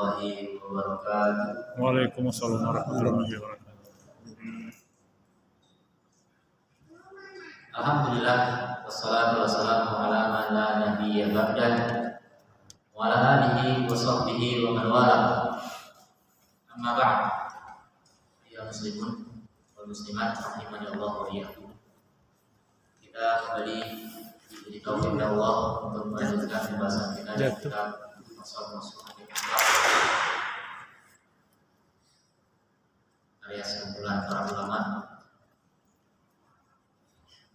warahmatullahi wabarakatuh. Waalaikumsalam warahmatullahi wabarakatuh. Alhamdulillah, wassalatu wassalamu ala man la nabiyya ba'dah wa ala alihi wa sahbihi wa man wala. Amma ba'd. Ya muslimun wal muslimat rahimani Allah wa iyyakum. Kita kembali diberi taufik dari Allah untuk melanjutkan pembahasan kita di kitab Masalah karya sekumpulan para ulama.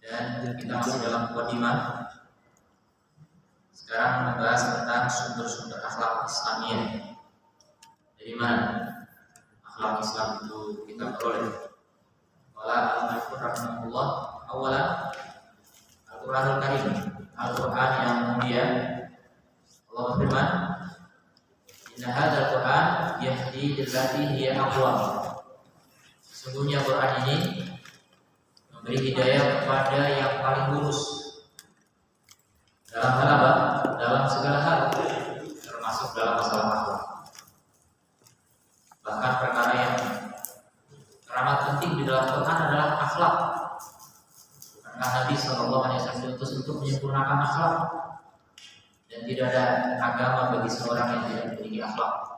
Dan kita masih dalam mukadimah. Sekarang membahas tentang sumber-sumber akhlak Islamiyah. Dari mana akhlak Islam itu kita peroleh? Qala al-Mu'allif rahimahullah, awalan Al-Qur'anul Karim, Al-Qur'an yang mulia. Allah berfirman, "Inna hadzal Qur'an yahdi lillati hiya aqwam." Sesungguhnya Quran ini memberi hidayah kepada yang paling lurus dalam hal apa? Dalam segala hal, termasuk dalam masalah akhlak. Bahkan perkara yang teramat penting di dalam Quran adalah akhlak. Karena Nabi SAW diutus untuk menyempurnakan akhlak, dan tidak ada agama bagi seorang yang tidak memiliki akhlak.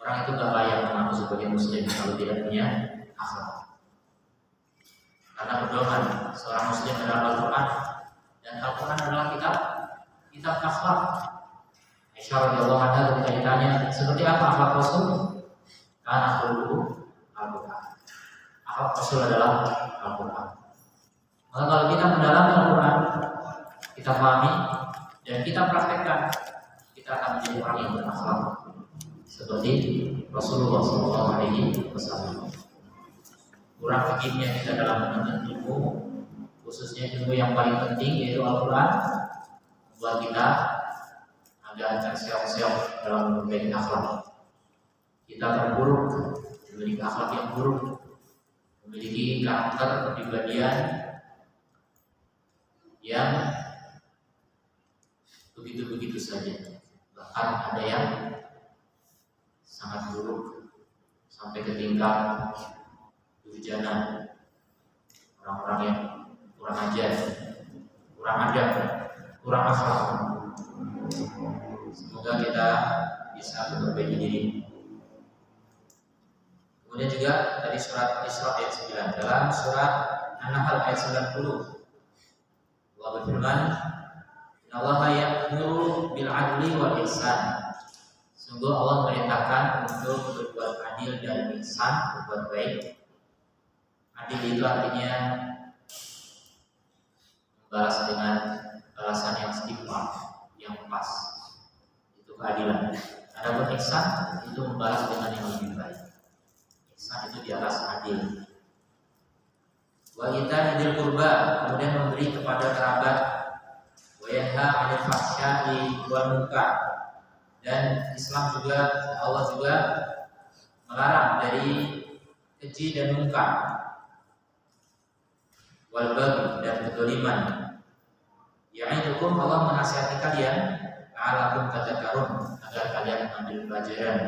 Orang itu tidak layak mengaku sebagai muslim kalau tidak punya akhlak. Karena pedoman seorang muslim adalah Al-Quran, dan Al-Quran adalah kitab akhlak. Aisyah radhiyallahu anha ketika ditanya seperti apa akhlak Rasul, karena akhlakul Al-Quran. Akhlak Rasul adalah Al-Quran. Maka kalau kita mendalami Al-Quran, kita pahami dan kita praktekkan, kita akan menjadi orang yang berakhlak seperti Rasulullah SAW. Kurang fikihnya kita dalam menuntut ilmu, khususnya ilmu yang paling penting yaitu Al-Quran, buat kita agak terseok-seok dalam memperbaiki akhlak. Kita terburuk, memiliki akhlak yang buruk, memiliki karakter kepribadian yang begitu-begitu saja. Bahkan ada yang sangat buruk sampai ke tingkat hujana, orang-orang yang kurang ajar, kurang adab, kurang akhlak. Semoga kita bisa memperbaiki diri. Kemudian juga dari surat Al-Isra ayat 9, dalam surat An-Nahl ayat 90, Allah berfirman, "Innallaha ya'muru bil 'adli wal ihsan." Sungguh Allah memerintahkan untuk berbuat adil dan ihsan, berbuat baik. Adil itu artinya membalas dengan balasan yang setimpal, yang pas. Itu keadilan. Adapun ihsan itu membalas dengan yang lebih baik. Ihsan itu di atas adil. Wa ita'idil qurba, kemudian memberi kepada kerabat. Wa yanha 'anil fahsya'i wal munkar. Dan Islam juga, Allah juga melarang dari keji dan munkar, wal baghi, dan kedzaliman. Ya'idukum, Allah menasihati kalian, la'allakum tadhakkarun, agar kalian mengambil pelajaran.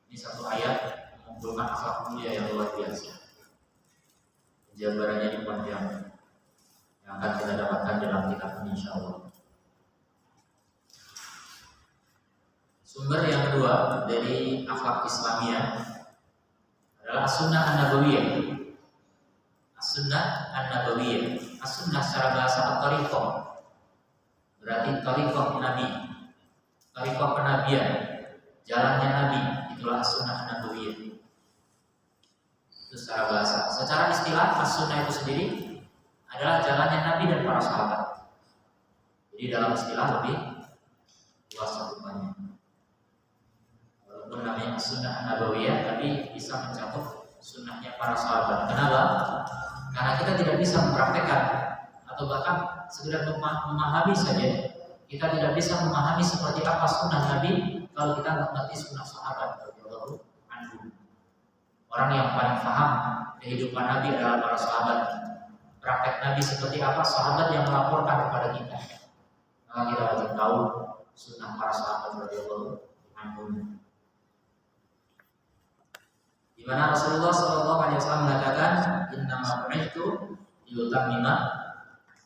Ini satu ayat mengumpulkan akhlak mulia yang luar biasa. Jabarannya ini panjang yang akan kita dapatkan dalam kitab ini insyaallah. Sumber yang kedua dari akhlak Islamiyah adalah As-Sunnah An-Nabawiyah. As-Sunnah An-Nabawiyah. As-Sunnah secara bahasa at-tariqah, berarti tariqah Nabi, tariqah penabian, jalannya Nabi, itulah As-Sunnah An-Nabawiyah. Itu secara bahasa. Secara istilah, As-Sunnah itu sendiri adalah jalannya Nabi dan para sahabat. Jadi dalam istilah lebih luas cakupannya. Walaupun namanya Sunnah Nabawiyah, tapi bisa mencakup sunnahnya para sahabat. Kenapa? Karena kita tidak bisa mempraktekkan, atau bahkan sekedar memahami saja. Kita tidak bisa memahami seperti apa sunnah Nabi kalau kita tidak mengerti sunnah sahabat. Orang yang paling paham kehidupan Nabi adalah para sahabat. Praktek Nabi seperti apa, sahabat yang melaporkan kepada kita. Maka kita wajib tahu sunnah para sahabat radhiyallahu anhum. Di mana Rasulullah SAW mengatakan, "Innama bu'ithtu liyutammima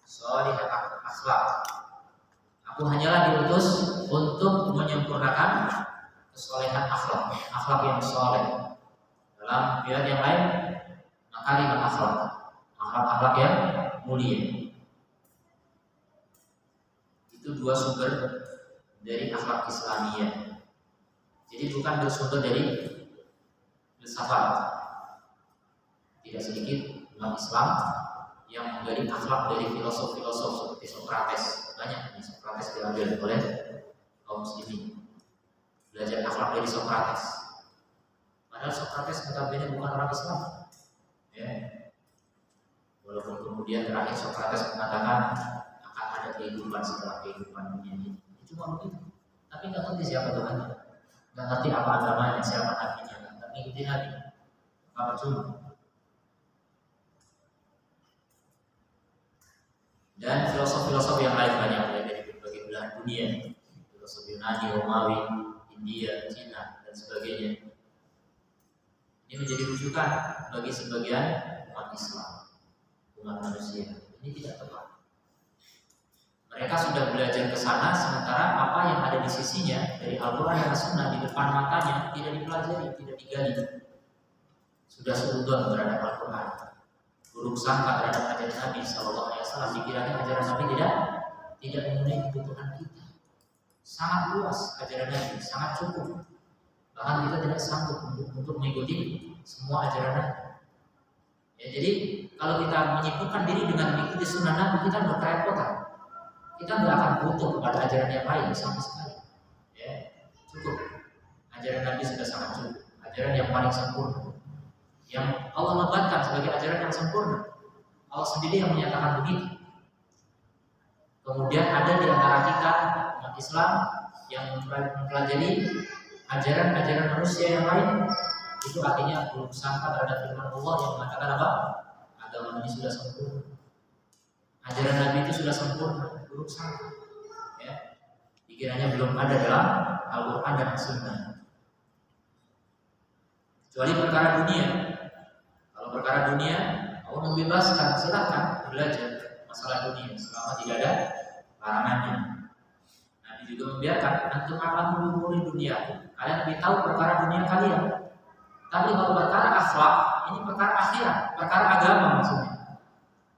shalihal akhlaq." Aku hanyalah diutus untuk menyempurnakan kesolehan akhlak, akhlak yang soleh. Dalam riwayat yang lain, makarimul akhlak, akhlak-akhlak yang mulia. Itu dua sumber dari akhlak Islamiyah. Jadi bukan bersumber dari filsafat. Tidak sedikit umat Islam yang menggali akhlak dari filosof-filosof seperti Socrates. Banyak nih Socrates diambil oleh kaum muslimin. Belajar akhlak dari Socrates. Padahal Socrates notabene bukan orang Islam. Ya. Walaupun kemudian terakhir Socrates mengatakan akan ada kehidupan setelah kehidupan dunia ini. Cuma begitu. Tapi nggak ngerti siapa Tuhannya, nggak ngerti apa agamanya, siapa nabinya, nggak ngikutin nabi. Apa percuma? Dan filosof-filosof yang lain banyak dari berbagai belahan dunia, filosof Yunani, Romawi, India, Cina, dan sebagainya. Ini menjadi rujukan bagi sebagian umat Islam, umat manusia. Ini tidak tepat. Mereka sudah belajar ke sana, sementara apa yang ada di sisinya dari Al-Quran dan As-Sunnah di depan matanya tidak dipelajari, tidak digali. Sudah suudzon terhadap Al-Quran, buruk sangka terhadap ajaran Nabi SAW. Dikiranya ajaran Nabi tidak memenuhi kebutuhan kita. Sangat luas ajaran Nabi, sangat cukup. Bahkan kita tidak sanggup untuk mengikuti semua ajaran Nabi. Ya, jadi kalau kita menyibukkan diri dengan mengikuti sunnah Nabi, kita berkerepotan. Kita nggak akan butuh kepada ajaran yang lain sama sekali. Ya, cukup. Ajaran Nabi sudah sangat cukup. Ajaran yang paling sempurna, yang Allah lebatkan sebagai ajaran yang sempurna. Allah sendiri yang menyatakan begitu. Kemudian ada di antara kita umat Islam yang mempelajari ajaran-ajaran manusia yang lain, itu artinya belum sangka terhadap firman Allah yang mengatakan apa? Agama ini sudah sempurna. Ajaran Nabi itu sudah sempurna, buruk sangka. Ya. Dikiranya belum ada dalam Al-Quran dan As-Sunnah. Kecuali perkara dunia. Kalau perkara dunia, Allah membebaskan, silahkan belajar masalah dunia selama tidak ada larangannya. Nabi juga membiarkan antum akan mengumpuli dunia. Kalian lebih tahu perkara dunia kalian. Tapi kalau perkara akhlak, ini perkara akhirat, perkara agama maksudnya.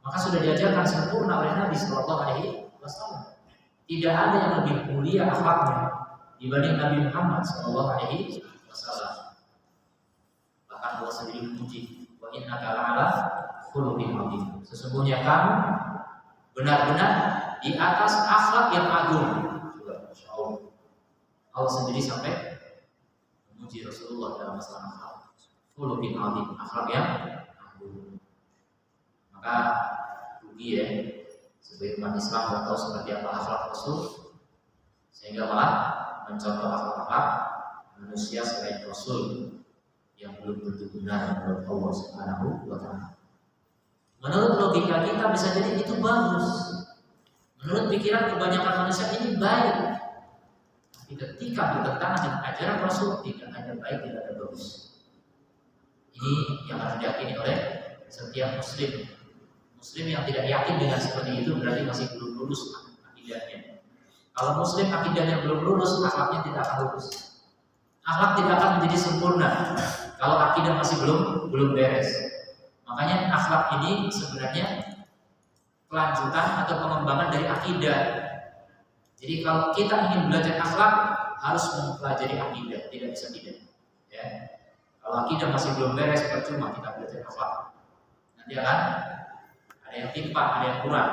Maka sudah diajarkan sempurna oleh Nabi Sallallahu Alaihi Wasallam. Tidak ada yang lebih mulia akhlaknya dibanding Nabi Muhammad Sallallahu Alaihi Wasallam. Bahkan Allah sendiri memuji, wa innaka la'ala khuluqin 'adzim. Sesungguhnya kamu benar-benar di atas akhlak yang agung. Allah sendiri sampai memuji Rasulullah dalam masalah akhlak. Khuluqin 'adzim, akhlak yang agung. Maka rugi ya, sebagai umat Islam tidak tahu seperti apa akhlak Rasul, sehingga malah mencontoh akhlak manusia selain Rasul yang belum tentu benar menurut Allah Subhanahu wa Ta'ala. Menurut logika kita bisa jadi itu bagus. Menurut pikiran kebanyakan manusia ini baik. Tapi ketika bertentangan dengan ajaran Rasul, tidak ada baik, tidak ada bagus. Ini yang harus diyakini oleh setiap Muslim. Muslim yang tidak yakin dengan seperti itu berarti masih belum lurus akidahnya. Kalau Muslim akidahnya belum lurus, akhlaknya tidak akan lurus. Akhlak tidak akan menjadi sempurna kalau akidah masih belum beres. Makanya akhlak ini sebenarnya kelanjutan atau pengembangan dari akidah. Jadi kalau kita ingin belajar akhlak harus mempelajari akidah, tidak bisa tidak. Ya. Kalau akidah masih belum beres, percuma kita belajar akhlak. Nanti akan ada yang timpang, ada yang kurang.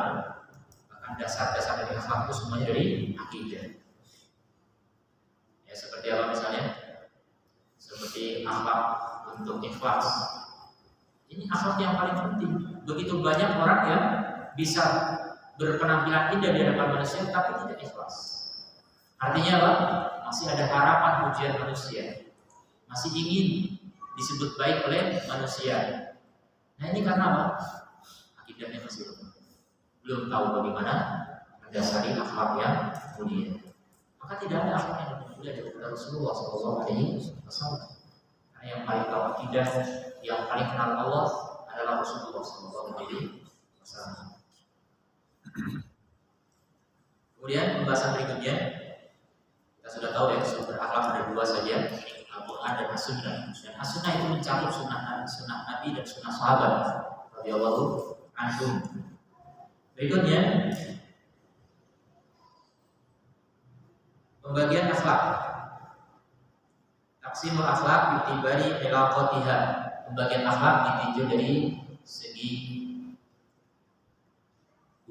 Bahkan dasar-dasar dari akhlak itu semuanya dari akidah. Ya, seperti apa misalnya? Seperti akhlak untuk ikhlas. Ini akhlak yang paling penting. Begitu banyak orang yang bisa berpenampilan indah di hadapan manusia tapi tidak ikhlas. Artinya apa? Masih ada harapan pujian manusia. Masih ingin disebut baik oleh manusia. Nah ini karena apa? Akidahnya masih belum tahu bagaimana mendasari akhlak yang mulia. maka tidak ada akhlak yang lebih mulia daripada Rasulullah SAW. Karena yang paling tahu akidah, yang paling kenal Allah adalah Rasulullah SAW. Kemudian pembahasan berikutnya, kita sudah tahu ya, sumber akhlak ada dua saja, Al-Quran dan As-Sunnah. Dan As-Sunnah itu mencakup sunnah Nabi dan sunnah sahabat radhiyallahu anhum. Berikutnya, pembagian akhlak. Taqsimul akhlak bitibari ilaqatiha. Pembagian akhlak ditinjau dari segi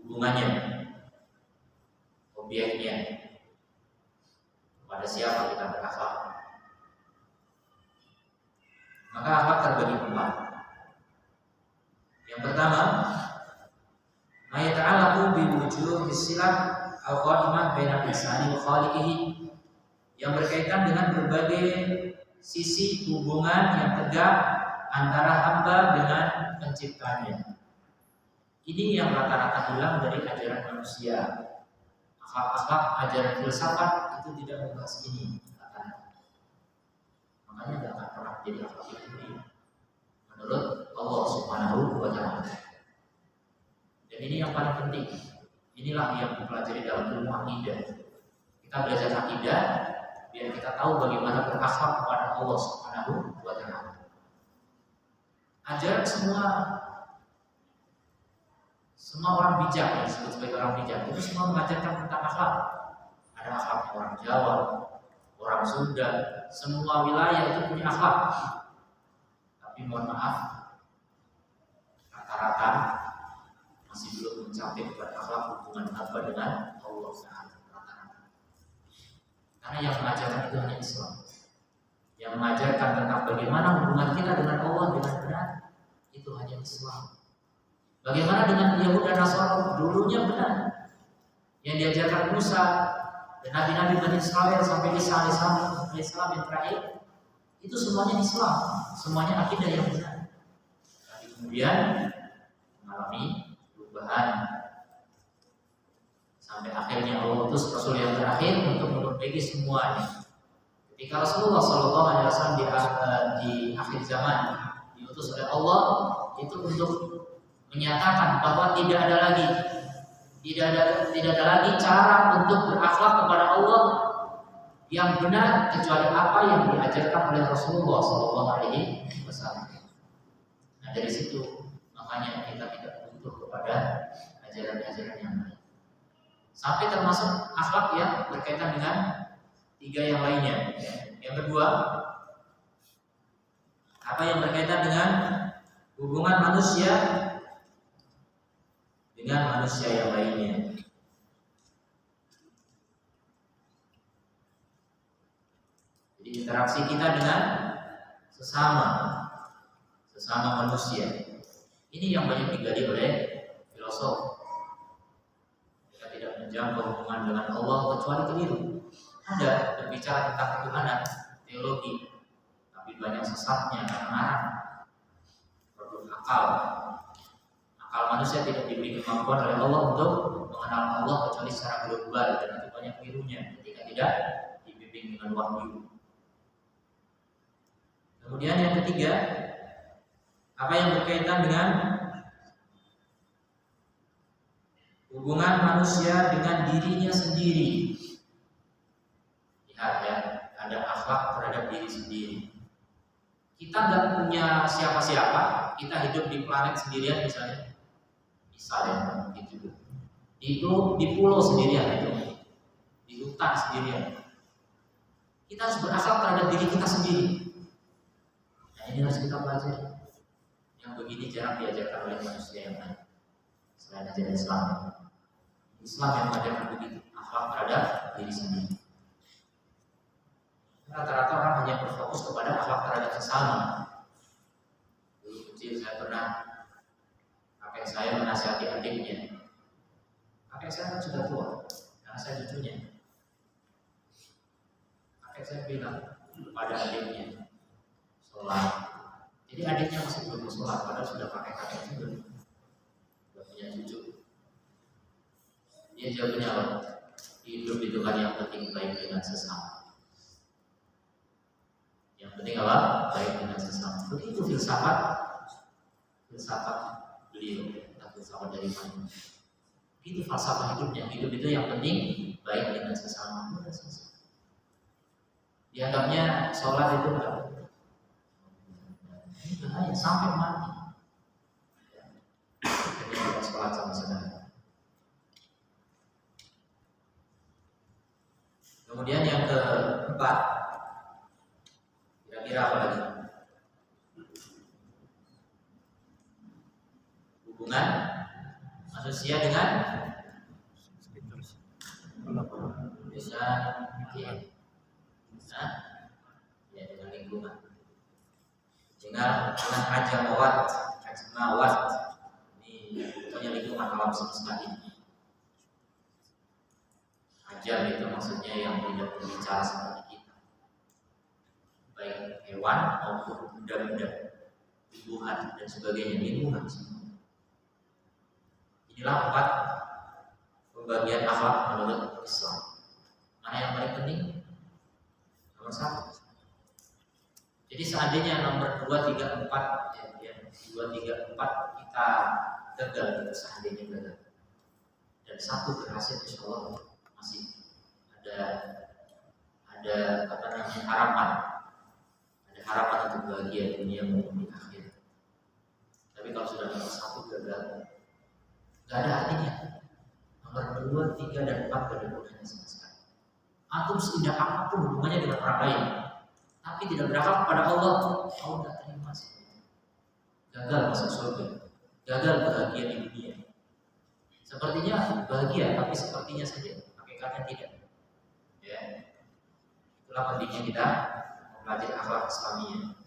hubungannya, objeknya, kepada siapa kita berakhlak. Maka akhlak terbagi empat. Yang pertama, ma yata'allaqu bi wujuhis silah al-qa'imah bainal insani wa khaliqihi, yang berkaitan dengan berbagai sisi hubungan yang tegak antara hamba dengan penciptanya. Ini yang rata-rata hilang dari ajaran manusia. Akhlak-akhlak ajaran filsafat itu tidak membahas ini. Makanya tidak akan pernah jadi akhlak itu menurut Allah Subhanahu wa Ta'ala. Dan ini yang paling penting. Inilah yang dipelajari dalam ilmu akidah. Kita belajar akidah biar kita tahu bagaimana berakhlak kepada Allah Subhanahu wa Ta'ala. Ajaran semua orang bijak, yang disebut sebagai orang bijak, itu semua mengajarkan tentang akhlak. Ada akhlak orang Jawa, orang Sunda, semua wilayah itu punya akhlak. Tapi mohon maaf, rata-rata masih belum mencapai kepada akhlak hubungan hamba dengan Allah Subhanahu. Karena yang mengajarkan itu hanya Islam. Yang mengajarkan tentang bagaimana hubungan kita dengan Allah dengan benar itu hanya Islam. Bagaimana dengan Yahudi dan Nasrani? Dulunya benar. Yang diajarkan Musa dan nabi-nabi Bani Israel sampai Isa alaihissalam yang terakhir, itu semuanya Islam, semuanya akidah yang benar. Tapi kemudian mengalami perubahan sampai akhirnya Allah utus Rasul yang terakhir untuk memperbaiki semuanya. Ketika Rasulullah SAW di akhir zaman diutus oleh Allah, itu untuk menyatakan bahwa tidak ada lagi cara untuk berakhlak kepada Allah yang benar kecuali apa yang diajarkan oleh Rasulullah SAW. Nah dari situ makanya kita tidak butuh kepada ajaran-ajaran yang lain. Sampai termasuk akhlak yang berkaitan dengan tiga yang lainnya. Yang kedua, apa yang berkaitan dengan hubungan manusia dengan manusia yang lainnya. Jadi interaksi kita dengan sesama manusia. Ini yang banyak digali oleh filosof. Kita tidak menjangkau hubungan dengan Allah kecuali keliru. Ada berbicara tentang ketuhanan, teologi, tapi banyak sesatnya karena produk akal. Akal manusia tidak diberi kemampuan oleh Allah untuk mengenal Allah kecuali secara global, dan itu banyak kelirunya ketika tidak dibimbing dengan wahyu. Kemudian yang ketiga, apa yang berkaitan dengan hubungan manusia dengan dirinya sendiri. Lihat ya, ada akhlak terhadap diri sendiri. Kita nggak punya siapa-siapa, kita hidup di planet sendirian misalnya. Gitu. Di pulau sendirian itu, di hutan sendirian. Kita harus berakhlak terhadap diri kita sendiri. Nah ini harus kita pelajari. Yang begini jarang diajarkan oleh manusia yang lain selain ajaran Islam. Islam yang mengajarkan begitu, akhlak terhadap diri sendiri. Rata-rata orang hanya berfokus kepada akhlak terhadap sesama. Dulu kecil saya pernah, kakek saya menasihati adiknya. Kakek saya kan sudah tua, karena saya cucunya. Kakek saya bilang kepada adiknya, sholat. Jadi adiknya masih belum sholat, padahal sudah pakai kakek juga, sudah punya cucu. Dia jawabnya apa? Hidup itu kan yang penting baik dengan sesama. Yang penting apa? Baik dengan sesama. Begitu filsafat beliau, atau filsafat dari mana? Itu falsafah hidupnya. Hidup itu yang penting baik dengan sesama. Dianggapnya sholat itu enggak. Ini bahaya sampai mati. Jadi kita sholat sama saudara. Kemudian yang keempat, kira-kira apa lagi? Hubungan manusia dengan bisa ya dengan lingkungan. Dengan ajamawat ini contohnya lingkungan alam semesta ini. Ajam itu maksudnya yang tidak berbicara seperti kita, baik hewan maupun benda-benda, tumbuhan dan sebagainya, lingkungan semua. Inilah 4 pembagian akhlak menurut Islam. Mana yang paling penting? Nomor 1. Jadi seandainya nomor 2, 3, 4 kita gagal, seandainya gagal, dan 1 berhasil, insya Allah masih ada harapan, untuk bahagia dunia maupun di akhirat. Tapi kalau sudah nomor 1 gagal, nggak ada artinya. Nomor 2, 3, dan 4 gak ada gunanya sama sekali. Antum seindah apapun hubungannya dengan orang lain, tapi tidak berakhlak kepada Allah, Allah tidak terima sih. Gagal masuk surga, gagal bahagia di dunia. Sepertinya bahagia, tapi sepertinya saja, hakikatnya tidak. Ya, itulah pentingnya kita mempelajari akhlak Islamiyah.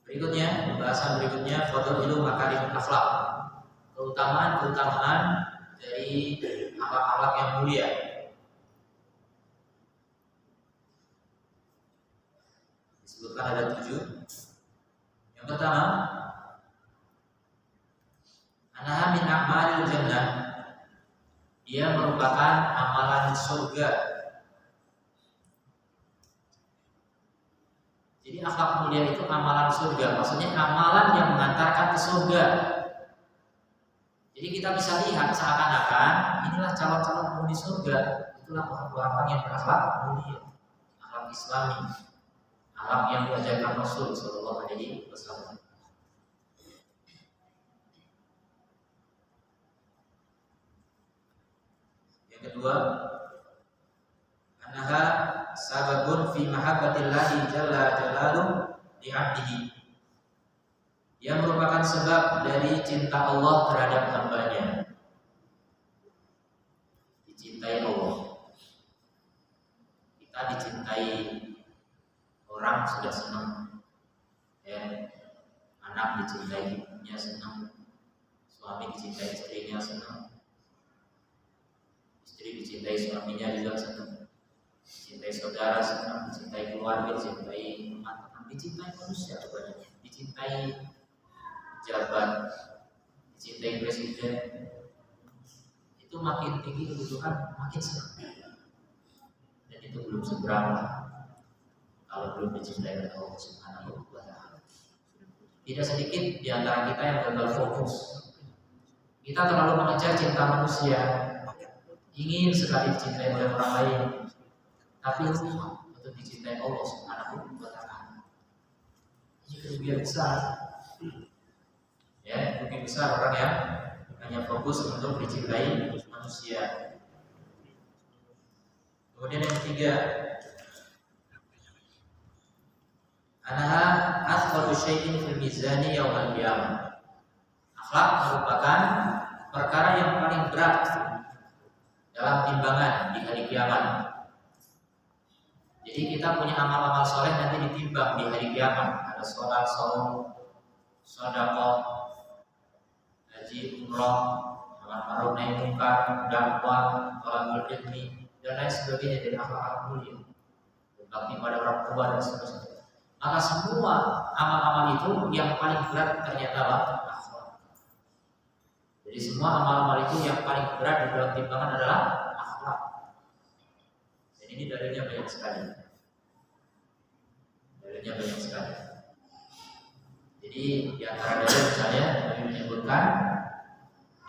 Berikutnya, pembahasan berikutnya, fadhilul makarimul akhlak, keutamaan dari akhlak-akhlak yang mulia. Disebutkan ada 7. Yang pertama, anaha min a'malil jannah, dia merupakan amalan surga. Jadi akhlak mulia itu amalan surga, maksudnya amalan yang mengantarkan ke surga. Jadi kita bisa lihat seakan-akan inilah calon-calon penghuni surga, itulah orang-orang yang berakhlak mulia, akhlak Islami, akhlak yang diajarkan Rasul Sallallahu Alaihi Wasallam. Yang kedua, anaha sababun fi mahabbatillahi jalla jalaluhu li 'abdihi. Dia merupakan sebab dari cinta Allah terhadap hambanya. Dicintai Allah. Kita dicintai orang sudah senang. Ya. Anak dicintai ibunya senang. Suami dicintai istrinya senang. Istri dicintai suaminya juga senang. Dicintai saudara senang, dicintai keluarga, dicintai teman-teman, dicintai manusia banyak, dicintai jabat, dicintai presiden. Itu makin tinggi kebutuhan, makin senang. Dan itu belum seberapa kalau belum dicintai oleh Allah Subhanahu wa Ta'ala. Tidak sedikit di antara kita yang gagal fokus. Kita terlalu mengejar cinta manusia, ingin sekali dicintai oleh orang lain, tapi lupa untuk dicintai Allah Subhanahu wa Ta'ala. Ini kerugian besar. Ya, kerugian besar orang yang hanya fokus untuk dicintai manusia. Kemudian yang ketiga, anaha athqalu syai'in fil mizani yaumal qiyamah. Akhlak merupakan perkara yang paling berat dalam timbangan di hari kiamat. Jadi kita punya amal-amal soleh nanti ditimbang di hari kiamat. Ada sholat, saum, sedekah, haji, umroh, amal ma'ruf nahi munkar, dakwah, thalabul ilmi, dan lain sebagainya dari akhlak mulia. Berbakti pada orang tua dan seterusnya. Maka semua amal-amal itu yang paling berat ternyata akhlak. Jadi Jadi semua amal-amal itu yang paling berat di dalam timbangan adalah akhlak. Dan ini dalilnya banyak sekali. Dalilnya banyak sekali. Jadi di antara dalil misalnya Nabi menyebutkan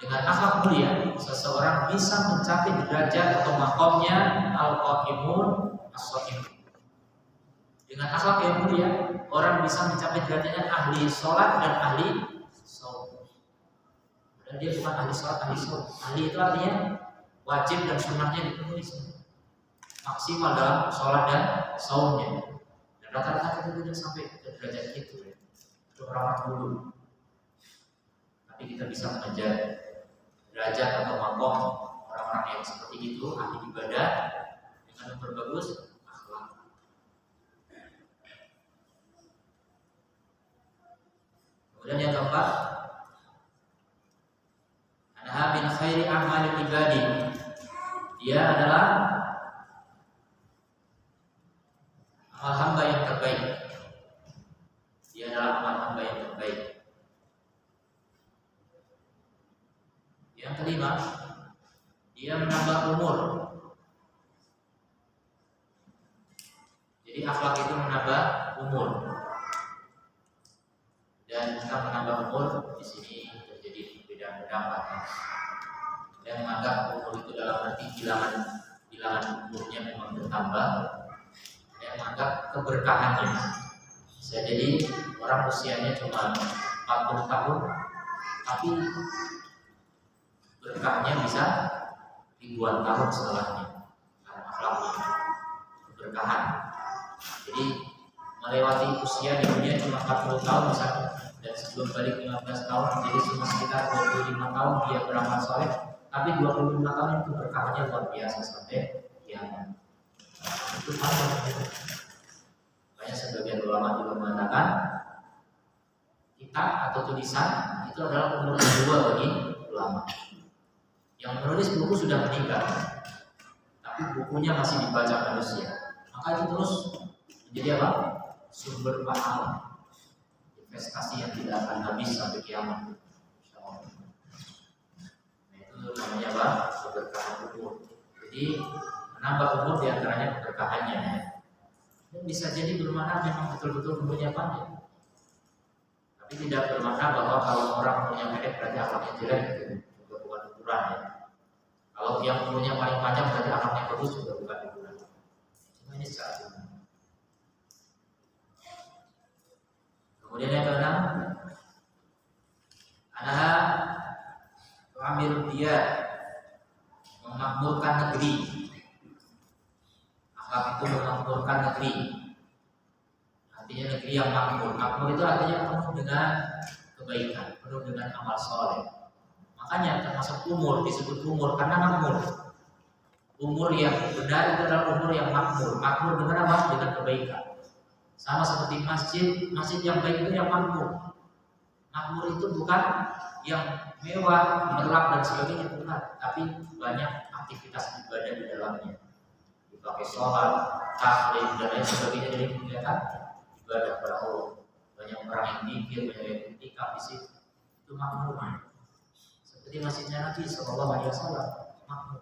dengan akhlak mulia seseorang bisa mencapai derajat atau makomnya al-qa'imun as-sha'imun. Dengan akhlak yang mulia orang bisa mencapai derajatnya ahli sholat dan ahli shaum. Dan dia bukan ahli sholat, ahli shaum. Ahli itu artinya wajib dan sunnahnya dipenuhi semua, maksimal dalam sholat dan shaumnya. Dan rata-rata kita tidak sampai ke derajat itu ya. Itu orang dulu. Tapi kita bisa mengejar derajat atau makom orang-orang yang seperti itu, ahli ibadah dengan memperbagus akhlak. Kemudian yang keempat, anha min khairi amalil ibadi. Dia adalah amal hamba yang terbaik. Dia adalah amal hamba yang terbaik. Yang kelima, dia menambah umur. Jadi akhlak itu menambah umur. Dan kita menambah umur di sini terjadi perbedaan pendapat. Yang menganggap umur itu dalam arti bilangan umurnya memang bertambah. Yang menganggap keberkahannya. Bisa jadi orang usianya cuma 40 tahun, tapi berkahnya bisa ribuan tahun setelahnya. Karena akhlaknya keberkahan. Jadi melewati usia di dunia cuma 40 tahun misalnya, dan sebelum balik 15 tahun, jadi cuma sekitar 25 tahun dia beramal soleh, tapi 25 tahun itu berkahnya luar biasa sampai kiamat. Itu panjang. Banyak sebagian ulama juga mengatakan kitab atau tulisan itu adalah umur kedua bagi ulama. Yang menulis buku sudah meninggal, tapi bukunya masih dibaca manusia, maka itu terus menjadi apa? Sumber pahala, investasi yang tidak akan habis sampai kiamat. Nah, itu namanya apa? Keberkahan umur. Jadi menambah umur diantaranya keberkahannya. Dan bisa jadi bermakna memang betul-betul umurnya panjang, tapi tidak bermakna bahwa kalau orang umurnya pendek berarti akhlaknya jelek. Juga bukan ukuran ya. Kalau yang umurnya paling panjang berarti akhlaknya bagus, juga bukan ukuran. Cuma ini secara umum. Kemudian yang keenam, anaha amir dia memakmurkan negeri. Akhlak itu memakmurkan negeri. Artinya negeri yang makmur. Makmur itu artinya penuh dengan kebaikan, penuh dengan amal soleh. Makanya termasuk umur disebut umur karena makmur. Umur yang benar itu adalah umur yang makmur. Makmur dengan apa? Dengan kebaikan. Sama seperti masjid yang baik itu yang makmur. Makmur itu bukan yang mewah, merlap dan sebagainya, bukan, tapi banyak aktivitas ibadah di dalamnya. Dipakai sholat, taklim dan lain sebagainya dari kegiatan ibadah kepada Allah. Banyak orang yang mikir, banyak yang iktikaf di situ. Itu makmur. Seperti masjidnya Nabi Sallallahu Alaihi Wasallam, makmur.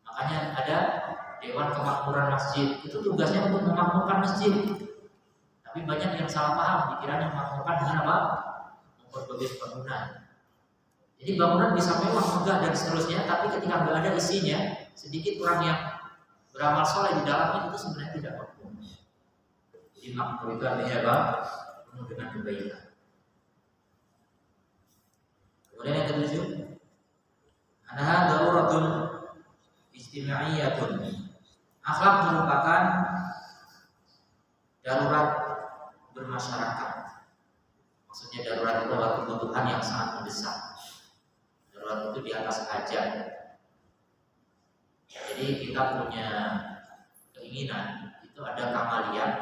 Makanya ada Dewan Kemakmuran Masjid. Itu tugasnya untuk memakmurkan masjid. Tapi banyak yang salah paham, dikira memakmurkan dengan apa? Memperbaiki bangunan. Jadi bangunan bisa mewah, megah dan seterusnya, tapi ketika nggak ada isinya, sedikit orang yang beramal soleh di dalamnya itu sebenarnya tidak makmur. Jadi makmur itu artinya apa? Penuh dengan kebaikan. Kemudian yang ketujuh, anaha daruratun istimaiyatun. Akhlak merupakan darurat bermasyarakat. Maksudnya darurat itu adalah kebutuhan yang sangat mendesak. Darurat itu di atas hajat. Jadi kita punya keinginan itu ada kamaliyah,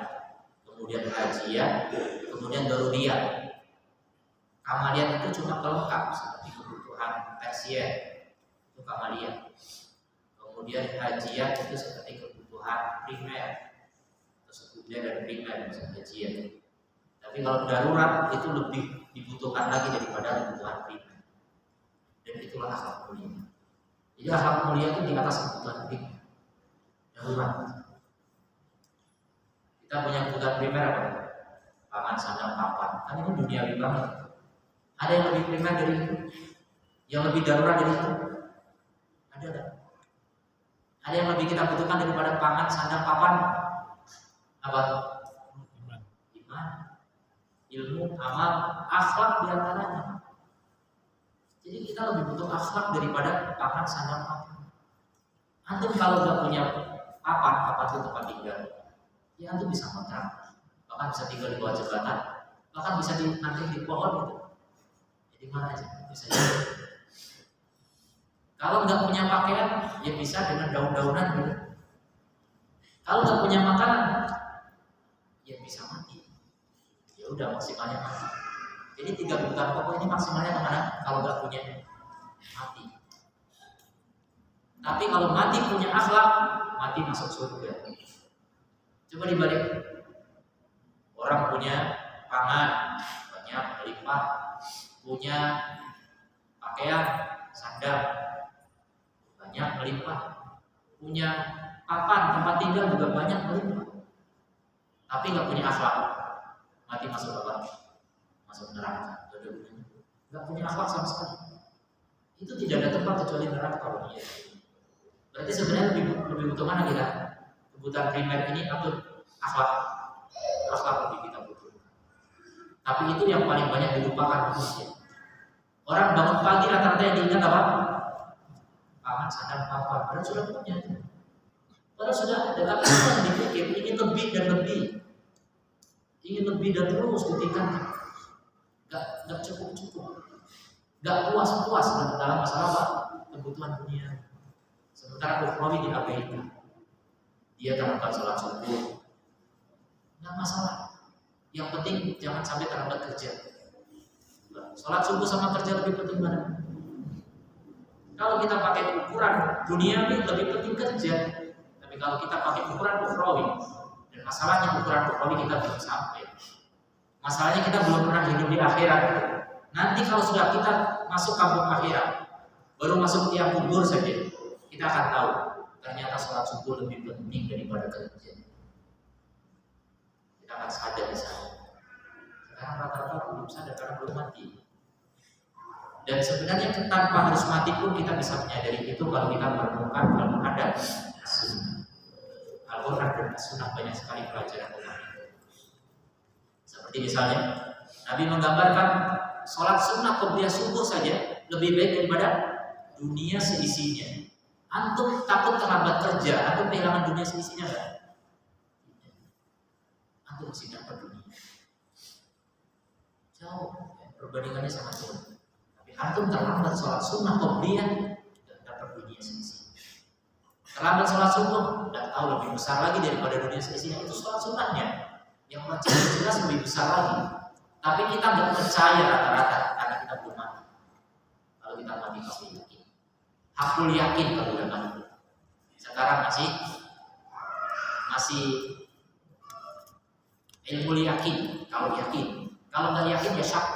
kemudian hajiyah, kemudian daruriyah. Kamaliyah itu cuma pelengkap seperti kebutuhan tersier, itu kamaliyah. Kemudian hajiyah itu seperti kebutuhan primer, atau sekunder dan primer misalnya hajiyah. Tapi kalau darurat itu lebih dibutuhkan lagi daripada kebutuhan primer. Dan itulah akhlak mulia. Jadi akhlak mulia itu di atas kebutuhan primer. Darurat. Kita punya kebutuhan primer apa? Pangan, sandang, papan. Kan ini duniawi banget. Ada yang lebih primer dari itu? Yang lebih darurat dari itu? Ada tak? Ada yang lebih kita butuhkan daripada pangan, sandang, papan? Apa? Iman, ilmu, amal, akhlak diantaranya. Jadi kita lebih butuh akhlak daripada papan, sandang, papan. Antum kalau nggak punya papan itu tempat tinggal, ya antum bisa kontrak, bahkan bisa tinggal di bawah jembatan, bahkan bisa nanti di pohon gitu. Jadi mana aja bisa. Kalau nggak punya pakaian, ya bisa dengan daun-daunan gitu. Kalau nggak punya makanan, ya bisa mati. Ya udah maksimalnya mati. Jadi 3 kebutuhan pokok ini maksimalnya kemana? Kalau nggak punya mati. Tapi kalau mati punya akhlak, mati masuk surga. Coba dibalik. Orang punya pangan banyak melimpah, punya pakaian sandang banyak melimpah, punya papan tempat tinggal juga banyak melimpah, tapi nggak punya akhlak, mati masuk apa? Masuk neraka. Nggak punya akhlak sama sekali. Itu tidak ada tempat kecuali neraka kalau dia. Berarti sebenarnya lebih butuh mana kita? Kebutuhan primer ini atau akhlak? Akhlak lebih kita butuh. Tapi itu yang paling banyak dilupakan manusia. Orang bangun pagi rata-rata yang diingat apa? Pangan, sandang, papan. Padahal sudah punya. Padahal sudah ada. Tapi yang dipikir ingin lebih dan lebih. Ingin lebih dan terus ditingkatkan. Gak cukup. Gak puas dalam masalah apa? Kebutuhan dunia. Sementara ukhrawi diabaikan. Dia terlambat sholat subuh, nggak masalah. Yang penting jangan sampai terlambat kerja. Sholat subuh sama kerja lebih penting mana? Kalau kita pakai ukuran duniawi lebih penting kerja. Tapi kalau kita pakai ukuran ukhrawi, dan masalahnya ukuran ukhrawi kita belum sampai. Masalahnya kita belum pernah hidup di akhirat. Nanti kalau sudah kita masuk kampung akhirat, baru masuk tiang kubur saja, kita akan tahu ternyata sholat subuh lebih penting daripada kerja. Kita akan sadar di sana. Sekarang rata-rata belum sadar karena belum mati. Dan sebenarnya tanpa harus mati pun kita bisa menyadari itu kalau kita merenungkan Al-Quran dan Sunnah. Al-Quran dan Sunnah banyak sekali pelajaran tentang itu. Seperti misalnya Nabi menggambarkan sholat sunnah qobliyah subuh saja lebih baik daripada dunia seisinya. Antum takut terlambat kerja, antum kehilangan dunia seisinya enggak? Antum masih dapat dunia. Jauh, perbandingannya sangat jauh. Tapi antum terlambat sholat sunnah qobliyah dan dapat dunia seisinya. Terlambat sholat subuh, dan tahu lebih besar lagi daripada dunia seisinya. Itu sholat sunnahnya. Yang wajib jelas lebih besar lagi. Tapi kita nggak percaya rata-rata karena kita belum mati. Kalau kita mati pasti yakin. Hakul yakin kalau udah mati. Sekarang masih ilmu yakin. Kalau yakin, kalau nggak yakin ya syak.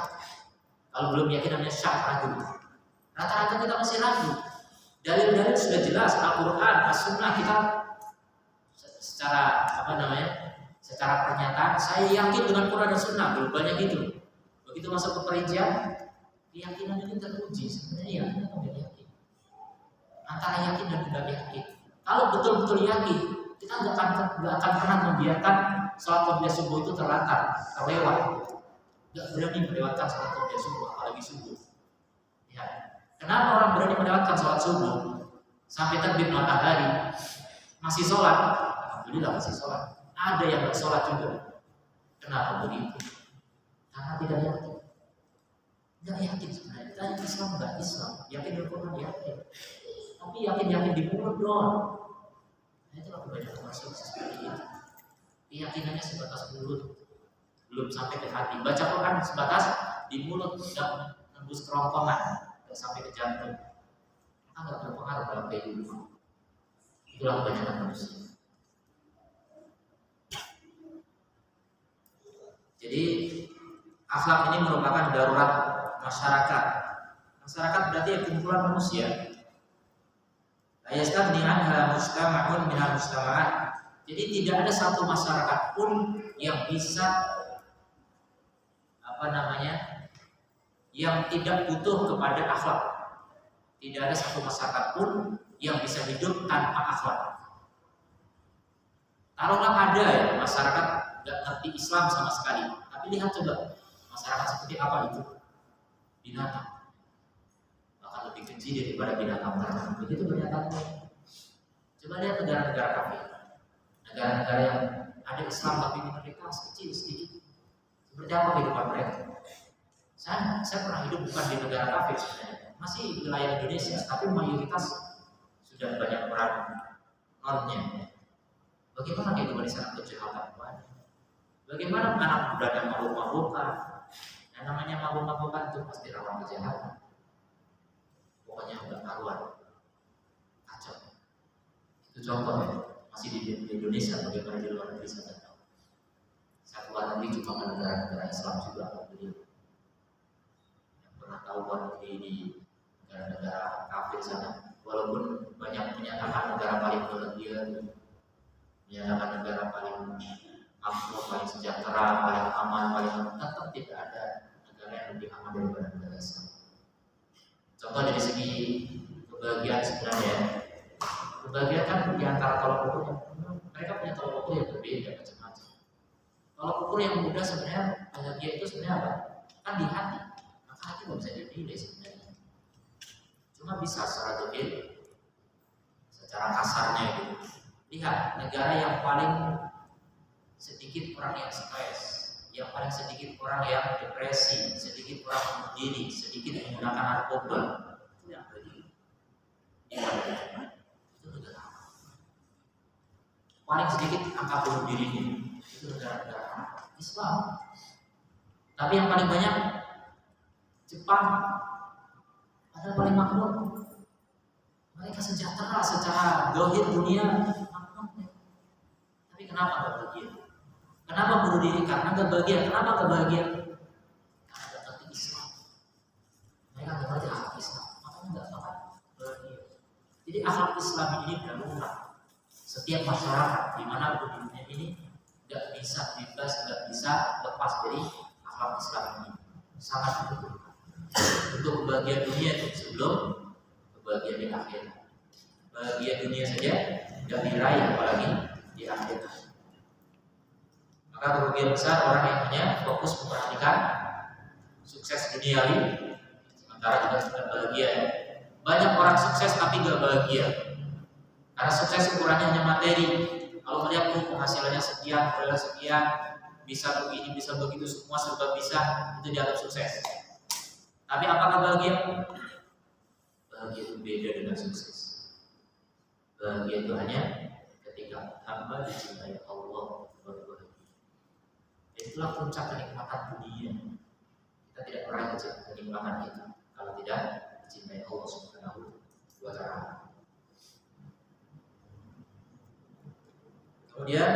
Kalau belum yakin namanya syak, ragu. Rata-rata kita masih ragu. Dalil-dalil sudah jelas, Al-Quran, As-Sunnah kita secara secara pernyataan saya yakin dengan Quran dan Sunnah, belum banyak itu. Begitu masuk ke perincian, keyakinan ini teruji. Sebenarnya yakin atau tidak yakin? Antara yakin dan tidak yakin. Kalau betul-betul yakin, kita nggak akan pernah membiarkan sholat qobliyah subuh itu terlewat. Nggak berani melewatkan sholat qobliyah subuh, apalagi subuh. Ya. Kenapa orang berani melewatkan sholat subuh sampai terbit matahari masih sholat? Alhamdulillah masih sholat. Ada yang nggak sholat juga. Kenapa begitu? Karena tidak yakin. Nggak yakin sebenarnya. Tanya Islam nggak Islam. Yakin di Quran yakin. Tapi yakin di mulut doang. Nah, itulah kebanyakan manusia seperti itu. Keyakinannya sebatas mulut, belum sampai ke hati. Baca Quran sebatas di mulut, tidak tembus kerongkongan, tidak sampai ke jantung. Maka nggak berpengaruh dalam kehidupan. Itulah kebanyakan manusia. Jadi akhlak ini merupakan darurat masyarakat. Masyarakat berarti ya kumpulan manusia. La yastagni anha mujtama'un minal mujtama'at. Jadi tidak ada satu masyarakat pun yang bisa yang tidak butuh kepada akhlak. Tidak ada satu masyarakat pun yang bisa hidup tanpa akhlak. Taruhlah ada ya masyarakat nggak ngerti Islam sama sekali, tapi lihat coba masyarakat seperti apa itu, binatang, bahkan lebih kecil daripada binatang ternak. Begitu kenyataannya. Coba lihat negara-negara kafir, negara-negara yang ada Islam tapi minoritas kecil sedikit. Seperti apa kehidupan mereka? Saya pernah hidup bukan di negara kafir sebenarnya, masih wilayah Indonesia, tapi mayoritas sudah banyak orang nonnya. Bagaimana kehidupan di sana kejahatan? Bagaimana anak muda dan mabuk-mabukan? Yang namanya mabuk-mabukan itu pasti rawan kejahatan. Pokoknya enggak karuan, kacau. Itu contoh ya, masih di Indonesia. Bagaimana di luar negeri saya tidak tahu. Saya keluar negeri cuma ke negara-negara Islam juga, beliau yang pernah tahu luar negeri di negara-negara kafir sana. Walaupun banyak menyatakan negara paling bahagia, menyatakan negara paling makmur, paling sejahtera, paling aman, tetap tidak ada negara yang lebih aman daripada negara Islam. Contoh dari segi kebahagiaan sebenarnya, kebahagiaan kan di antara tolak ukur mereka punya tolak ukur yang berbeda macam-macam. Tolak ukur yang mudah sebenarnya bahagia itu sebenarnya apa? Kan di hati, maka hati nggak bisa dipilih sebenarnya. Cuma bisa secara detail, secara kasarnya gitu. Lihat negara yang paling sedikit orang yang stres, yang paling sedikit orang yang depresi, sedikit orang bunuh diri, sedikit menggunakan narkoba, itu yang bagi itu negara. Paling sedikit angka bunuh dirinya itu negara-negara Islam. Tapi yang paling banyak Jepang, padahal paling makmur. Mereka sejahtera secara zahir dunia makmur. Tapi kenapa gak bahagia? Kenapa bunuh diri? Karena gak bahagia. Kenapa gak bahagia? Karena gak ngerti Islam. Mereka gak ngerti akhlak Islam, makanya gak bakal bahagia. Jadi akhlak Islam ini berlumrah. Setiap masyarakat dimanapun di dunia ini gak bisa bebas, gak bisa lepas dari akhlak Islam ini. Sangat dibutuhkan untuk kebahagiaan dunia sebelum kebahagiaan di akhirat. Bahagia dunia saja tidak diraih, apalagi di akhirat. Maka kerugian besar orang yang hanya fokus memperhatikan sukses duniawi, sementara tidak bahagia. Banyak orang sukses tapi tidak bahagia, karena sukses ukurannya hanya materi. Kalau melihat penghasilannya sekian, bisa begini, bisa begitu, semua serba bisa, itu dianggap sukses. Tapi apakah bahagia? Bahagia itu beda dengan sukses. Bahagia itu hanya ketika hamba dicintai Allah berbahagia. Itulah puncak kenikmatan dunia. Kita tidak pernah kenikmatan itu kalau tidak dicintai Allah Subhanahu wa Ta'ala. Kemudian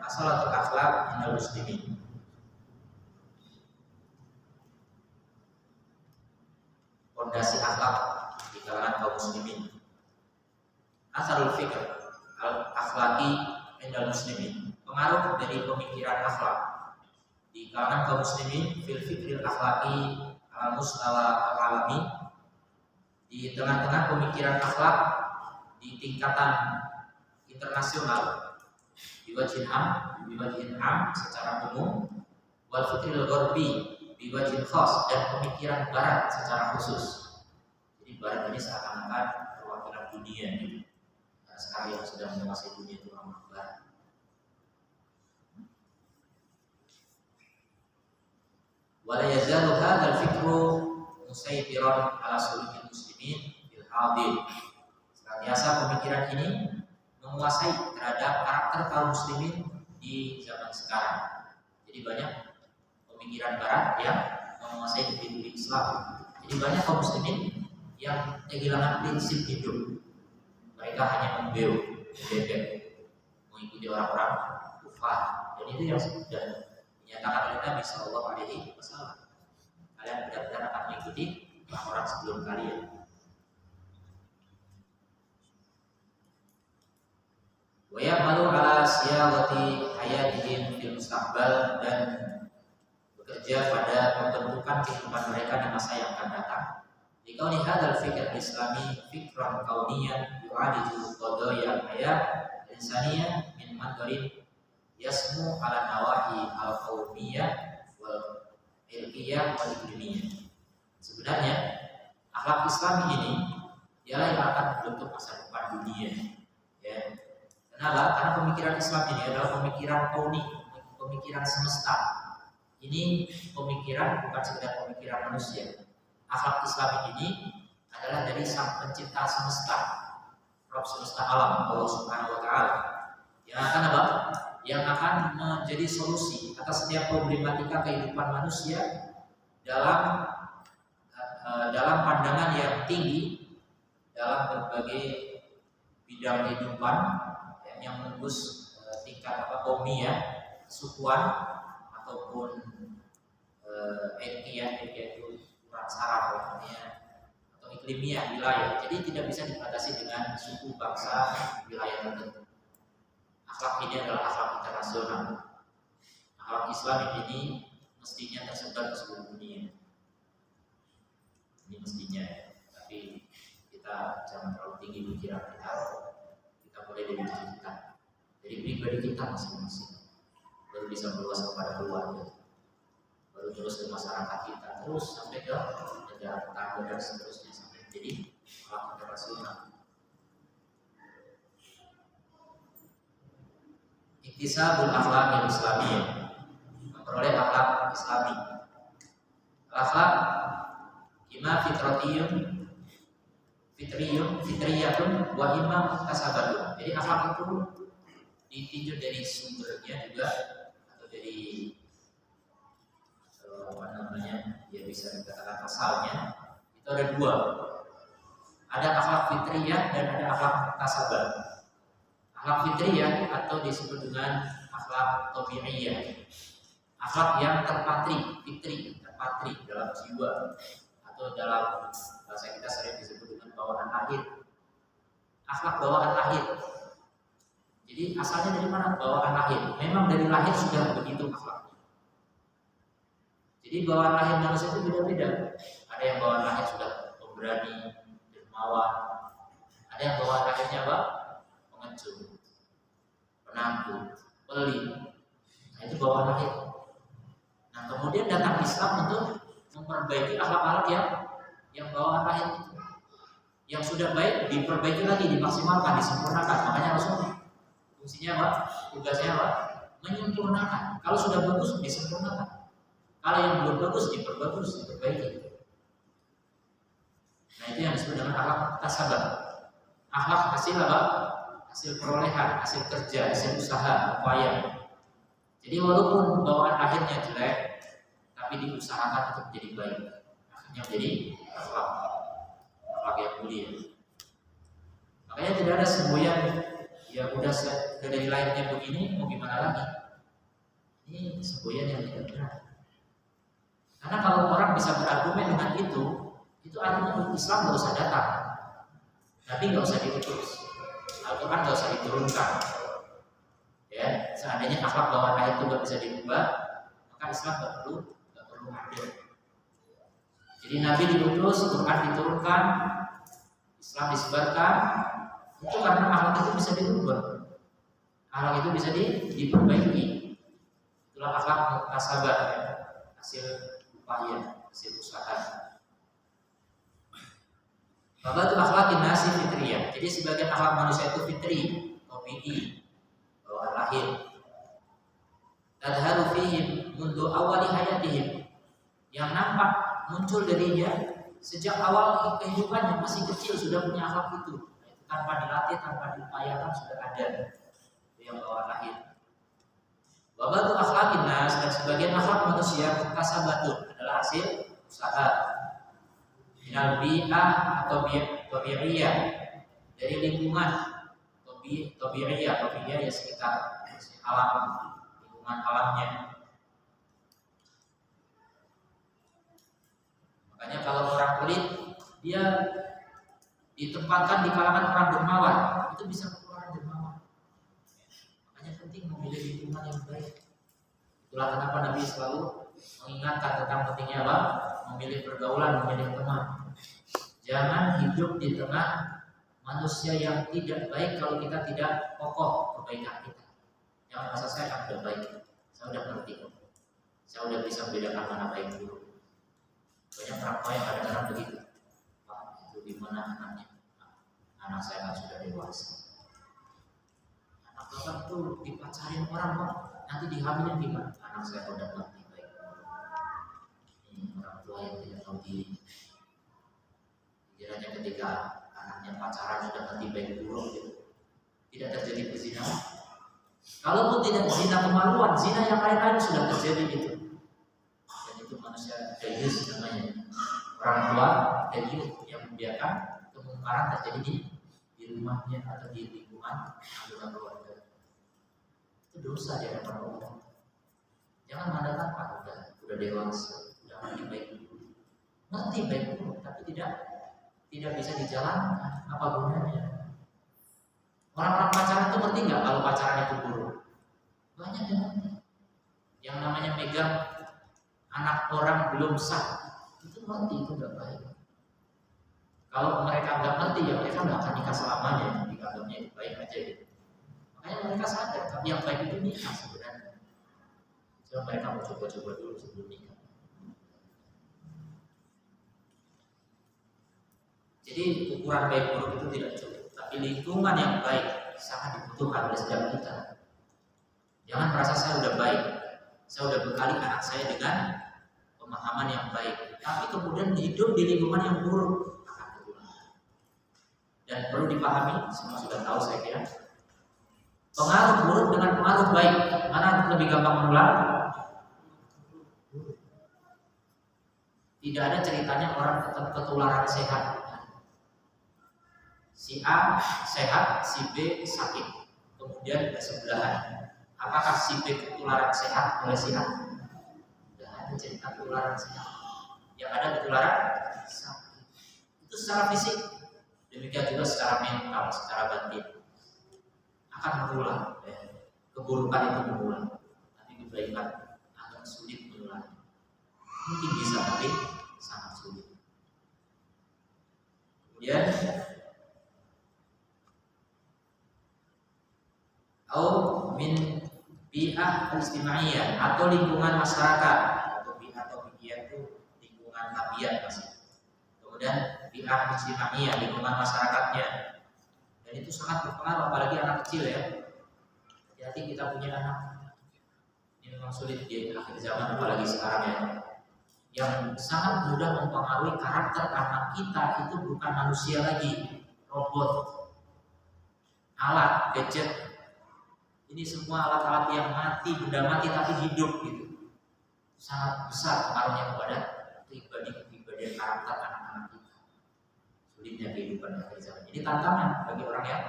asalatul akhlak minal muslimin. Fondasi akhlak di kalangan kaum muslimin. Asarul fikr al-akhlaki minal muslimin. Pengaruh dari pemikiran akhlak di kalangan kaum muslimin fil fikril akhlaki al-mustawa al-alami, di tengah-tengah pemikiran akhlak di tingkatan internasional, biwajhin am secara umum, wal fikril gharbi biwajhin khas, dan pemikiran barat secara khusus. Jadi barat ini seakan-akan perwakilan dunia gitu. Nah, sekarang yang sedang menguasai dunia itu orang barat. Wala yazalu hadzal fikru musaytiran ala sulukil muslimin bil hadir. Senantiasa pemikiran ini menguasai terhadap karakter kaum muslimin di zaman sekarang. Jadi banyak pemikiran barat yang menguasai diri Islam. Jadi banyak kaum muslimin yang kehilangan prinsip hidup. Mereka hanya membebek, mengikuti orang-orang kufar. Dan itu yang sudah dinyatakan oleh Nabi Sallallahu Alaihi Wasallam. Kalian benar-benar akan mengikuti orang sebelum kalian. Wa ya'malu ala siyawati hayatihim fil mustaqbal, dan bekerja pada pembentukan kehidupan mereka di masa yang akan datang. Dikauni hadzal fikr islami fikran kauniyan yu'aliju qadaya al-hayat insaniyah min mandarin yasmu ala nawahi al-qaumiyah wal ilkiyah wal iklimiyah. Sebenarnya akhlak Islami ini ialah yang akan membentuk masa depan dunia. Ya. Kenapa? Karena pemikiran Islam ini adalah pemikiran kauni, pemikiran semesta. Ini pemikiran bukan sekedar pemikiran manusia. Akhlak Islam ini adalah dari Sang Pencipta semesta, Rabb semesta alam, Allah Subhanahu wa taala. Yang akan apa? Yang akan menjadi solusi atas setiap problematika kehidupan manusia dalam pandangan yang tinggi dalam berbagai bidang kehidupan yang menembus tingkat qaumiyah, kesukuan ataupun etnia itu kurang saraf atau iklimiyah wilayah. Jadi tidak bisa dibatasi dengan suku, bangsa, wilayah tertentu. Akhlak ini adalah akhlak internasional. Akhlak Islam ini mestinya tersebar ke seluruh dunia. Ini mestinya, tapi kita jangan terlalu tinggi pikiran kita. Kita mulai dari diri kita, dari pribadi kita masing-masing, baru bisa meluas kepada keluarga, baru terus ke masyarakat kita, terus sampai ke negara tetangga dan seterusnya sampai menjadi akhlak internasional. Iktisabul akhlaq al-islamiyah, memperoleh akhlak Islami. Akhlak imma fitriyatun wa imma muktasabatun. Jadi akhlak itu ditinjau dari sumbernya juga atau dari ya bisa dikatakan asalnya. Itu ada dua. Ada akhlak fitriyah dan ada akhlak muktasabah. Akhlak fitriyah atau disebut dengan akhlak tabi'iyah. Akhlak yang terpatri, fitri, terpatri dalam jiwa atau dalam bahasa kita sering disebut dengan bawaan lahir. Akhlak bawaan lahir. Jadi asalnya dari mana bawaan lahir? Memang dari lahir sudah begitu akhlaknya. Jadi bawaan lahir manusia itu beda-beda. Ada yang bawaan lahir sudah pemberani, dermawan. Ada yang bawaan lahirnya apa? Pengecut, penakut, pelit. Nah itu bawaan lahir. Nah kemudian datang Islam untuk memperbaiki akhlak-akhlak yang bawaan lahir itu. Yang sudah baik diperbaiki lagi, dimaksimalkan, disempurnakan. Makanya Rasul fungsinya apa? Tugasnya apa? Menyempurnakan. Kalau sudah bagus disempurnakan. Kalau yang belum bagus diperbagus, diperbaiki. Nah itu yang disebut dengan akhlak tasabah. Akhlak hasil apa? Hasil perolehan, hasil kerja, hasil usaha, upaya. Jadi walaupun bawaan akhirnya jelek, tapi diusahakan untuk menjadi baik. Akhirnya menjadi akhlak yang mulia. Makanya tidak ada semboyan ya udah dari lahirnya begini, mau gimana lagi? Ini semboyan yang tidak benar. Karena kalau orang bisa berargumen dengan itu artinya Islam nggak usah datang, Nabi nggak usah diutus, Al-Quran nggak usah diturunkan. Ya, seandainya akhlak bawaan lahir itu nggak bisa dirubah, maka Islam nggak perlu ada. Jadi Nabi diutus, Quran diturunkan, Islam disebarkan, itu karena akhlak itu bisa dirubah, akhlak itu bisa diperbaiki. Itulah akhlak muktasabah, ya. Hasil upaya, hasil usaha. Bahwa itu akhlak nasi fitriyah. Jadi sebagian akhlak manusia itu fitri, tabi'i, bawaan lahir. Tadharu fihim mundu awali hayatihim, yang nampak muncul dari dia sejak awal kehidupannya, masih kecil sudah punya akhlak itu. Tanpa dilatih, tanpa diupayakan sudah ada yang bawaan lahir. Wabatu akhlaqin nas, dan sebagian akhlak manusia kasabatun adalah hasil usaha. Minal bi'ah atau tabi'iyah, dari lingkungan tabi'iyah ya sekitar alam, lingkungan alamnya. Makanya kalau orang pelit, dia ditempatkan di kalangan orang dermawan, itu bisa keluar dermawan. Makanya penting memilih lingkungan yang baik. Itulah kenapa Nabi selalu mengingatkan tentang pentingnya apa? Memilih pergaulan, memilih teman. Jangan hidup di tengah manusia yang tidak baik kalau kita tidak kokoh kebaikan kita. Jangan merasa saya akan sudah baik, saya sudah ngerti, saya sudah bisa membedakan mana baik buruk. Banyak orang tua yang kadang-kadang begitu. Pak, itu di mana anaknya? Anak saya kan sudah dewasa. Anak bapak itu dipacarin orang, Pak, nanti dihamilin gimana? Anak saya udah ngerti baik. Ini orang tua yang tidak tahu diri. Kiranya ketika anaknya pacaran sudah ngerti baik buruk, gitu, tidak terjadi perzinahan. Kalaupun tidak zina kemaluan, zina yang lain-lain sudah terjadi gitu. Dan itu manusia dayus namanya. Orang tua dayus yang membiarkan kemungkaran terjadi di rumahnya atau di lingkungan anggota keluarga. Itu dosa di hadapan Allah. Jangan mandangkan Pak udah dewasa, udah ngerti baik buruk. Ngerti baik buruk, tapi tidak bisa dijalankan. Apa gunanya? Orang-orang pacaran itu ngerti nggak kalau pacaran itu buruk? Banyak yang ngerti. Yang namanya megang anak orang belum sah, itu ngerti itu nggak baik. Kalau mereka nggak ngerti, ya mereka nggak akan nikah selamanya. Dikatakannya itu baik aja gitu. Makanya mereka sadar, tapi yang baik itu nikah sebenarnya. Cuma mereka mau coba-coba dulu sebelum nikah. Jadi ukuran baik buruk itu tidak cukup. Tapi lingkungan yang baik sangat dibutuhkan oleh setiap kita. Jangan merasa saya udah baik, saya udah bekali anak saya dengan pemahaman yang baik, tapi kemudian hidup di lingkungan yang buruk akan berulang. Dan perlu dipahami, semua sudah tahu saya kira, pengaruh buruk dengan pengaruh baik, mana lebih gampang menular? Tidak ada ceritanya orang ketularan sehat. Si A sehat, si B sakit, kemudian bersebelahan. Apakah si B ketularan sehat oleh si A? Tidak ada cerita ketularan sehat. Yang ada ketularan sakit. Itu secara fisik. Demikian juga secara mental, secara batin. Akan berulang. Keburukan itu berulang. Tapi kebaikan agak sulit berulang. Mungkin bisa, tapi sangat sulit. Kemudian atau min bi'ah istimaiyah atau lingkungan masyarakat, atau bi'ah itu lingkungan tabiat masih. Kemudian bi'ah istimaiyah lingkungan masyarakatnya, dan itu sangat berpengaruh apalagi anak kecil ya. Hati-hati kita punya anak, ini memang sulit di akhir zaman apalagi sekarang ya, yang sangat mudah mempengaruhi karakter anak kita itu bukan manusia lagi, robot, alat, gadget. Ini semua alat-alat yang mati, benda mati tapi hidup gitu. Sangat besar pengaruhnya kepada kepribadian karakter anak-anak kita. Sulitnya kehidupan akhir zaman. Ini tantangan bagi orang yang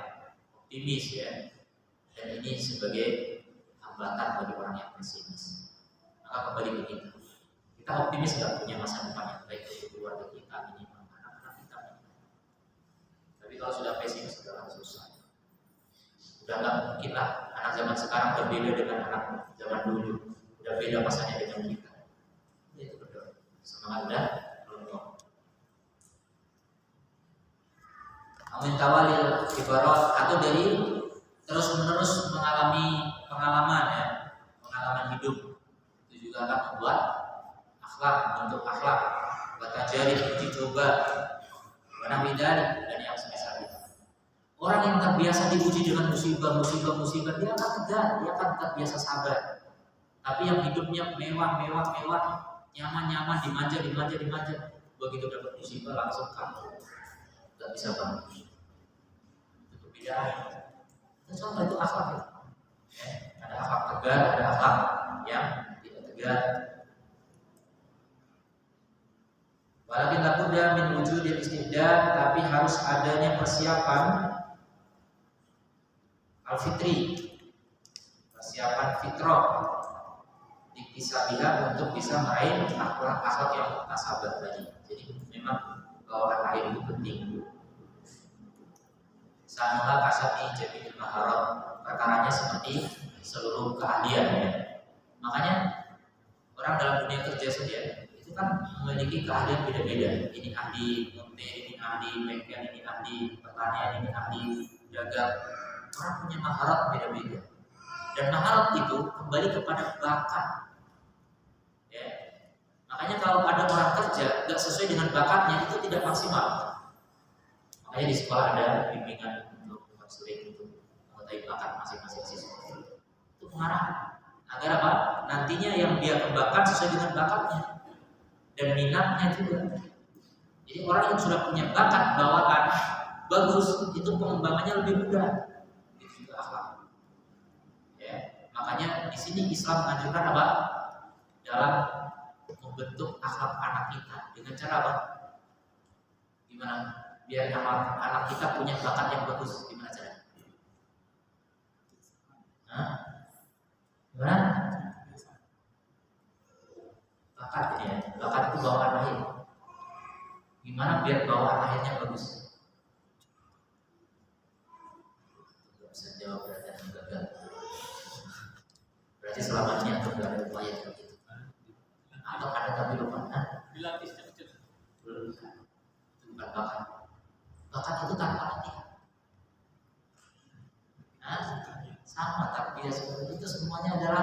optimis ya. Dan ini sebagai hambatan bagi orang yang pesimis. Maka kembali ke kita. Kita optimis nggak punya masa depan yang baik untuk keluarga kita, minimal anak-anak kita. Tapi kalau sudah pesimis sudah susah. Udah nggak mungkin lah. Anak zaman sekarang berbeda dengan anak zaman dulu. Udah beda masanya dengan kita. Itu betul. Semangat dan kelompok. Amin tawalil ibarat atau dari terus-menerus mengalami pengalaman ya, pengalaman hidup. Itu juga akan membuat akhlak, bentuk akhlak, buat tajari, uji coba, mana bidari dan yang semisal itu. Orang yang terbiasa diuji dengan musibah, dia akan tegar, dia akan terbiasa sabar. Tapi yang hidupnya mewah, nyaman, dimanja. Begitu dapat musibah langsung kabur, nggak bisa bangun. Itu beda. Dan contoh itu akhlak ya. Ada akhlak tegar, ada akhlak yang tidak tegar. Walakin labudda min wujudil istidad, tapi harus adanya persiapan al-fitri, persiapan fitrah diktisabiha untuk bisa meraih akhlak yang muktasabah tadi. Jadi memang bawaan lahir itu penting. Sanuha kasati jami'il maharat, perkaranya seperti seluruh keahlian ya. Makanya orang dalam dunia kerja saja itu kan memiliki keahlian beda-beda. Ini ahli montir, ini ahli bengkel, ini ahli pertanian, ini ahli dagang. Orang punya maharat beda-beda. Dan maharat itu kembali kepada bakat. Ya. Makanya kalau ada orang kerja nggak sesuai dengan bakatnya itu tidak maksimal. Makanya di sekolah ada bimbingan untuk konseling untuk mengetahui bakat masing-masing siswa. Itu pengarahan agar apa? Nantinya yang dia kembangkan sesuai dengan bakatnya dan minatnya juga. Jadi orang yang sudah punya bakat bawaan bagus itu pengembangannya lebih mudah. Itu juga akhlak. Ya, makanya di sini Islam mengajarkan apa? Dalam membentuk akhlak anak kita dengan cara apa? Gimana? Biar anak kita punya bakat yang bagus, gimana caranya? Hah? Gimana? Bakat ini ya, bakat itu bawaan lahir. Gimana biar bawaan lahirnya bagus? Gak bisa jawab berarti yang gagal. Berarti selama ini aku gak ada upaya seperti itu. Atau ada tapi lupa? Dilatih kecil. Itu bukan bakat. Bakat itu tanpa latihan. Nah, sama tapi ya seperti itu semuanya adalah